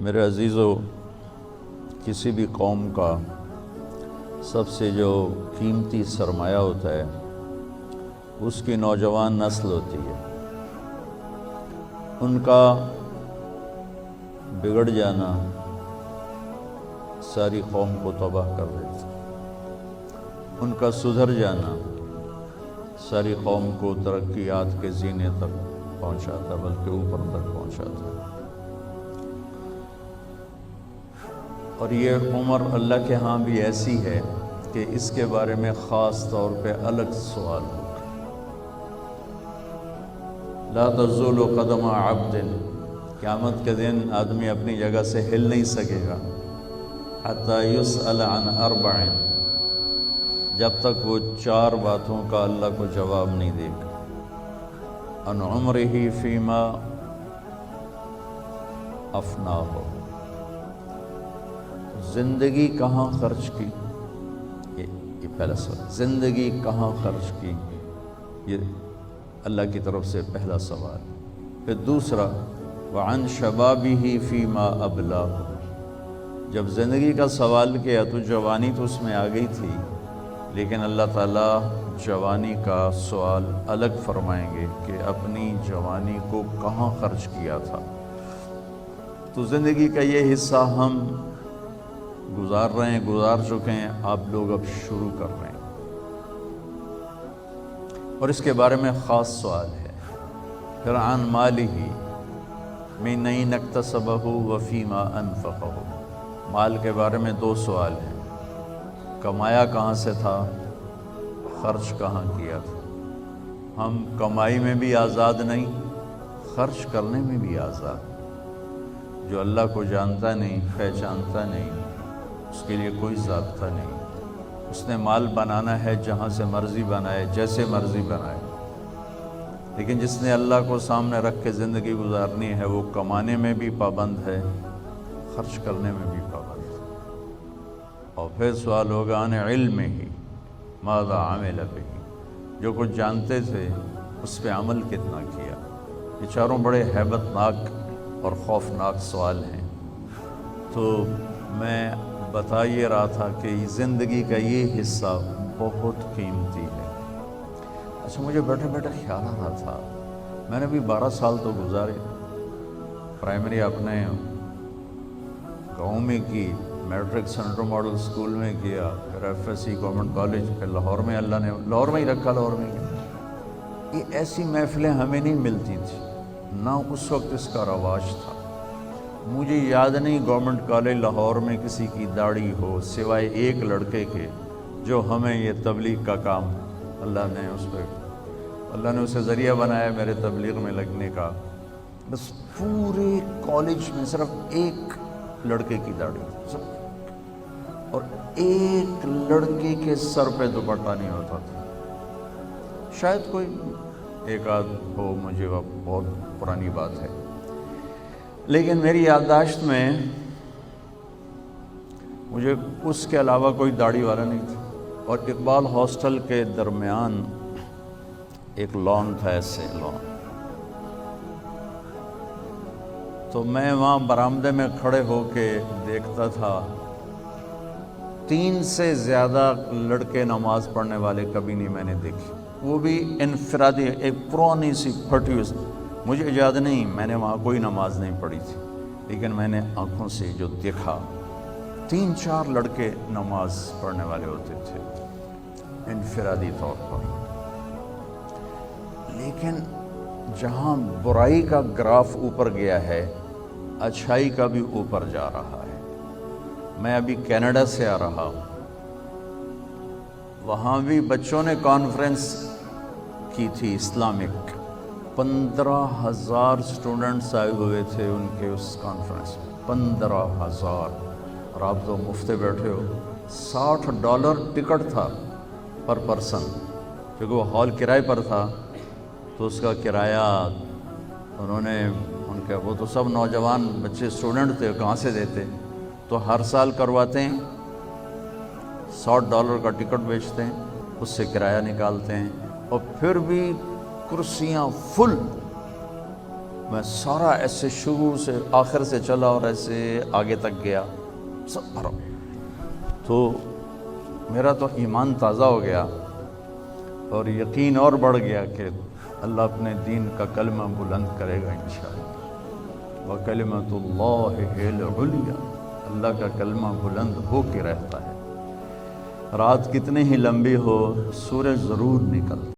میرے عزیزو، کسی بھی قوم کا سب سے جو قیمتی سرمایہ ہوتا ہے اس کی نوجوان نسل ہوتی ہے۔ ان کا بگڑ جانا ساری قوم کو تباہ کر دیتا، ان کا سدھر جانا ساری قوم کو ترقیات کے زینے تک پہنچاتا، بلکہ اوپر تک پہنچاتا۔ اور یہ عمر اللہ کے ہاں بھی ایسی ہے کہ اس کے بارے میں خاص طور پہ الگ سوال ہوگا۔ لا تزول قدم عبد، قیامت کے دن آدمی اپنی جگہ سے ہل نہیں سکے گا، حتی یسأل عن اربع، جب تک وہ 4 باتوں کا اللہ کو جواب نہیں دے گا۔ عن عمرہ فیما افناہ، زندگی کہاں خرچ کی، یہ پہلا سوال، زندگی کہاں خرچ کی، یہ اللہ کی طرف سے پہلا سوال۔ پھر دوسرا، وعن شبابہ فیما ابلاہ، جب زندگی کا سوال کیا تو جوانی تو اس میں آ گئی تھی، لیکن اللہ تعالیٰ جوانی کا سوال الگ فرمائیں گے کہ اپنی جوانی کو کہاں خرچ کیا تھا۔ تو زندگی کا یہ حصہ ہم گزار رہے ہیں، گزار چکے ہیں، آپ لوگ اب شروع کر رہے ہیں، اور اس کے بارے میں خاص سوال ہے۔ پھر عن مالہ من این اکتسبہ وفیما انفقہ، مال کے بارے میں 2 سوال ہیں، کمایا کہاں سے تھا، خرچ کہاں کیا تھا۔ ہم کمائی میں بھی آزاد نہیں، خرچ کرنے میں بھی آزاد۔ جو اللہ کو جانتا نہیں، پہچانتا نہیں، اس کے لیے کوئی ضابطہ نہیں، اس نے مال بنانا ہے جہاں سے مرضی بنائے، جیسے مرضی بنائے۔ لیکن جس نے اللہ کو سامنے رکھ کے زندگی گزارنی ہے، وہ کمانے میں بھی پابند ہے، خرچ کرنے میں بھی پابند ہے۔ اور پھر سوال ہوگا عن علمہ ماذا عمل بہ، جو کچھ جانتے تھے اس پہ عمل کتنا کیا۔ یہ چاروں بڑے ہیبت ناک اور خوفناک سوال ہیں۔ تو میں بتا یہ رہا تھا کہ زندگی کا یہ حصہ بہت قیمتی ہے۔ اچھا، مجھے بیٹھے بیٹھے خیال آ رہا تھا، میں نے بھی 12 سال تو گزارے، پرائمری اپنے گاؤں میں کی، میٹرک سینٹرل ماڈل اسکول میں کیا، پھر F S C government college, پھر لاہور میں اللہ نے لاہور میں ہی رکھا، لاہور میں کیا۔ یہ ایسی محفلیں ہمیں نہیں ملتی تھی، نہ اس وقت اس کا رواج تھا۔ مجھے یاد نہیں گورنمنٹ کالج لاہور میں کسی کی داڑھی ہو، سوائے ایک لڑکے کے جو ہمیں یہ تبلیغ کا کام اللہ نے اسے ذریعہ بنایا میرے تبلیغ میں لگنے کا۔ بس پورے کالج میں صرف ایک لڑکے کی داڑھی، اور ایک لڑکے کے سر پہ دوپٹہ نہیں ہوتا تھا۔ شاید کوئی ایک آدھ ہو، مجھے وہ بہت پرانی بات ہے، لیکن میری یادداشت میں مجھے اس کے علاوہ کوئی داڑھی والا نہیں تھا۔ اور اقبال ہاسٹل کے درمیان ایک لان تھا، ایسے لان، تو میں وہاں برآمدے میں کھڑے ہو کے دیکھتا تھا، 3 سے زیادہ لڑکے نماز پڑھنے والے کبھی نہیں میں نے دیکھی، وہ بھی انفرادی، ایک پرانی سی پھٹی ہوئی، مجھے یاد نہیں میں نے وہاں کوئی نماز نہیں پڑھی تھی، لیکن میں نے آنکھوں سے جو دیکھا 3-4 لڑکے نماز پڑھنے والے ہوتے تھے انفرادی طور پر۔ لیکن جہاں برائی کا گراف اوپر گیا ہے، اچھائی کا بھی اوپر جا رہا ہے۔ میں ابھی کینیڈا سے آ رہا ہوں، وہاں بھی بچوں نے کانفرنس کی تھی اسلامک، 15,000 اسٹوڈنٹس آئے ہوئے تھے ان کے اس کانفرنس میں، 15,000، اور آپ تو مفت بیٹھے ہو۔ $60 ٹکٹ تھا پر پرسن، کیونکہ وہ ہال کرائے پر تھا، تو اس کا کرایہ انہوں نے وہ تو سب نوجوان بچے اسٹوڈنٹ تھے، کہاں سے دیتے، تو ہر سال کرواتے ہیں، $100 کا ٹکٹ بیچتے ہیں، اس سے کرایہ نکالتے ہیں، اور پھر بھی کرسیاں فل، میں سارا ایسے شروع سے آخر سے چلا اور ایسے آگے تک گیا سب بھرا، تو میرا تو ایمان تازہ ہو گیا اور یقین اور بڑھ گیا کہ اللہ اپنے دین کا کلمہ بلند کرے گا انشاءاللہ۔ وَكَلِمَةُ اللَّهِ هِيَ الْعُلْيَا، اللہ کا کلمہ بلند ہو کے رہتا ہے، رات کتنے ہی لمبی ہو سورج ضرور نکلتا